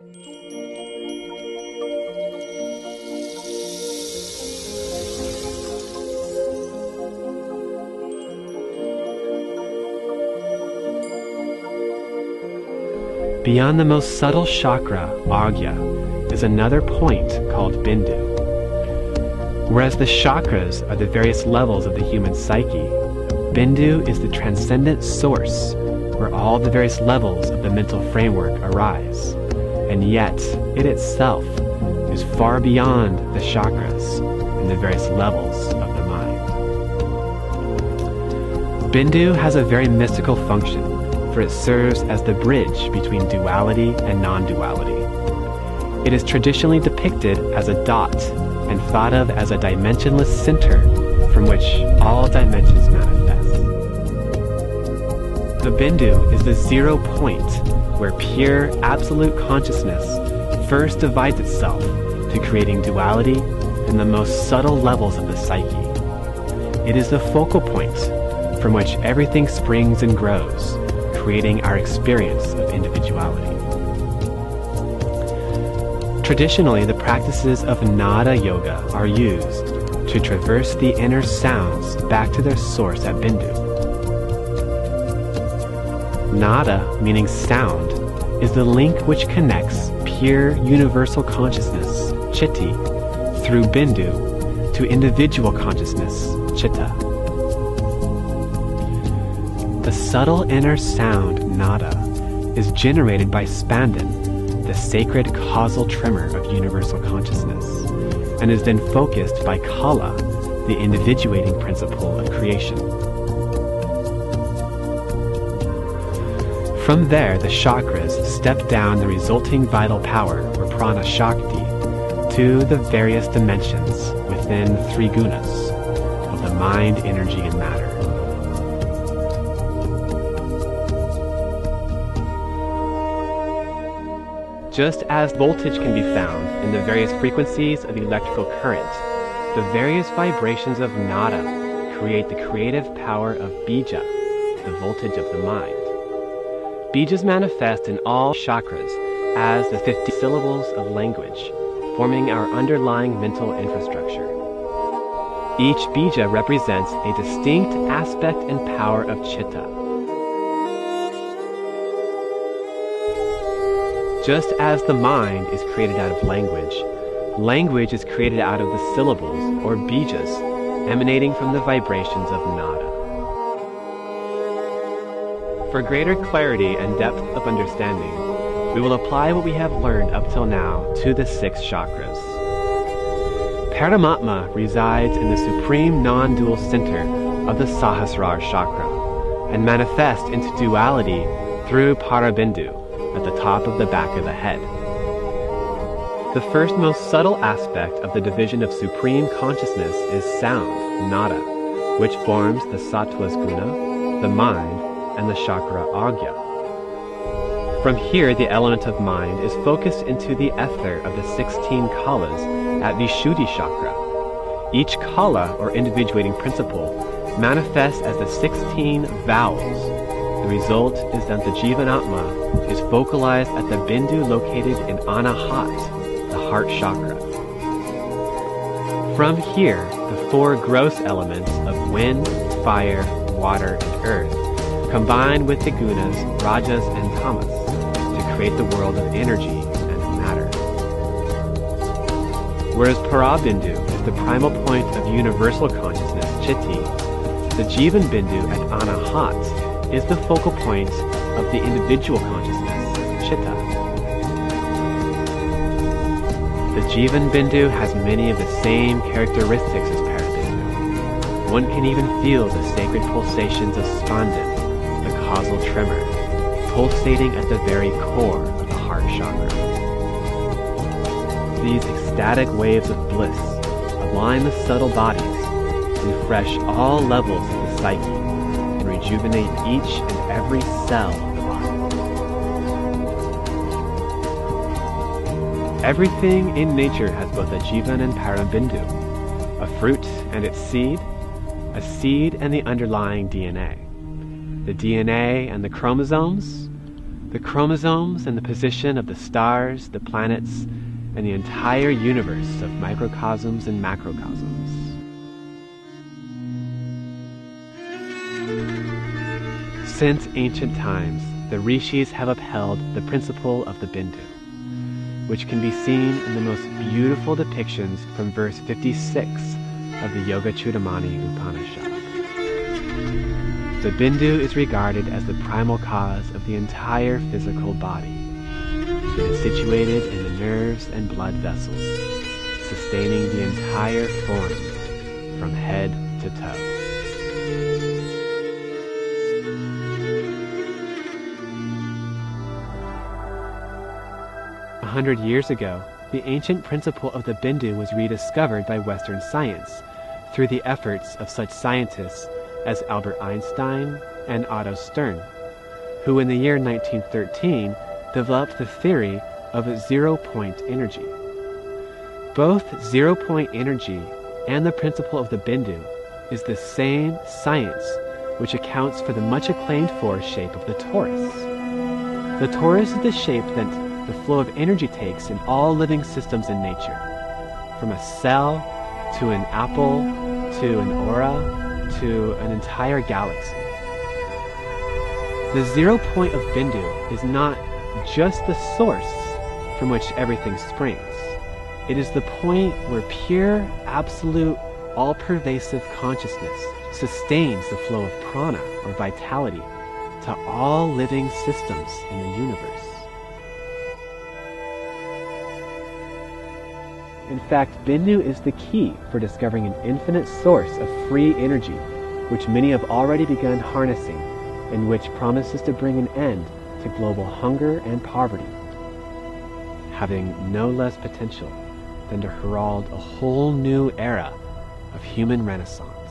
Beyond the most subtle chakra, Agya, is another point called Bindu. Whereas the chakras are the various levels of the human psyche, Bindu is the transcendent source where all the various levels of the mental framework arise, and yet it itself is far beyond the chakras and the various levels of the mind. Bindu has a very mystical function, for it serves as the bridge between duality and non-duality. It is traditionally depicted as a dot and thought of as a dimensionless center from which all dimensions manifest. The Bindu is the 0 point where pure absolute consciousness first divides itself to creating duality in the most subtle levels of the psyche. It is the focal point from which everything springs and grows, creating our experience of individuality. Traditionally, the practices of Nada Yoga are used to traverse the inner sounds back to their source at Bindu. Nada, meaning sound, is the link which connects pure universal consciousness, Chitti, through Bindu to individual consciousness, Chitta. The subtle inner sound, nada, is generated by Spandin, the sacred causal tremor of universal consciousness, and is then focused by Kala, the individuating principle of creation. From there, the chakras step down the resulting vital power, or prana shakti, to the various dimensions within 3 gunas of the mind, energy, and matter. Just as voltage can be found in the various frequencies of electrical current, the various vibrations of nada create the creative power of bija, the voltage of the mind. Bijas manifest in all chakras as the 50 syllables of language, forming our underlying mental infrastructure. Each bija represents a distinct aspect and power of chitta. Just as the mind is created out of language, language is created out of the syllables, or bijas, emanating from the vibrations of nada. For greater clarity and depth of understanding, we will apply what we have learned up till now to the 6 chakras. Paramatma resides in the supreme non-dual center of the Sahasrara chakra, and manifests into duality through Parabindu, at the top of the back of the head. The first most subtle aspect of the division of supreme consciousness is sound, nada, which forms the sattvas guna, the mind, and the chakra agya. From here, the element of mind is focused into the ether of the 16 kalas at Vishuddhi chakra. Each kala, or individuating principle, manifests as the 16 vowels. The result is that the Jivanatma is vocalized at the Bindu located in Anahat, the heart chakra. From here, the 4 gross elements of wind, fire, water, and earth combine with the gunas, rajas, and tamas to create the world of energy and matter. Whereas Parabindu is the primal point of universal consciousness, Chitti, the Jivan Bindu at Anahat is the focal point of the individual consciousness, Chitta. The Jivan Bindu has many of the same characteristics as Parabindu. One can even feel the sacred pulsations of Spandin, the causal tremor, pulsating at the very core of the heart chakra. These ecstatic waves of bliss align the subtle bodies, refresh all levels of the psyche, and rejuvenate each and every cell of the body. Everything in nature has both a Jivan and Parabindu, a fruit and its seed, a seed and the underlying DNA, the DNA and the chromosomes, The chromosomes and the position of the stars, the planets, and the entire universe of microcosms and macrocosms. Since ancient times, the rishis have upheld the principle of the Bindu, which can be seen in the most beautiful depictions from verse 56 of the Yoga Chudamani Upanishad. The Bindu is regarded as the primal cause of the entire physical body. It is situated in the nerves and blood vessels, sustaining the entire form from head to toe. A 100 years ago, the ancient principle of the Bindu was rediscovered by Western science through the efforts of such scientists as Albert Einstein and Otto Stern, who in the year 1913 developed the theory of zero-point energy. Both zero-point energy and the principle of the Bindu is the same science which accounts for the much acclaimed force shape of the torus. The torus is the shape that the flow of energy takes in all living systems in nature, from a cell to an apple to an aura to an entire galaxy. The 0 point of Bindu is not just the source from which everything springs. It is the point where pure, absolute, all-pervasive consciousness sustains the flow of prana, or vitality, to all living systems in the universe. In fact, Bindu is the key for discovering an infinite source of free energy, which many have already begun harnessing, and which promises to bring an end to global hunger and poverty, having no less potential than to herald a whole new era of human renaissance.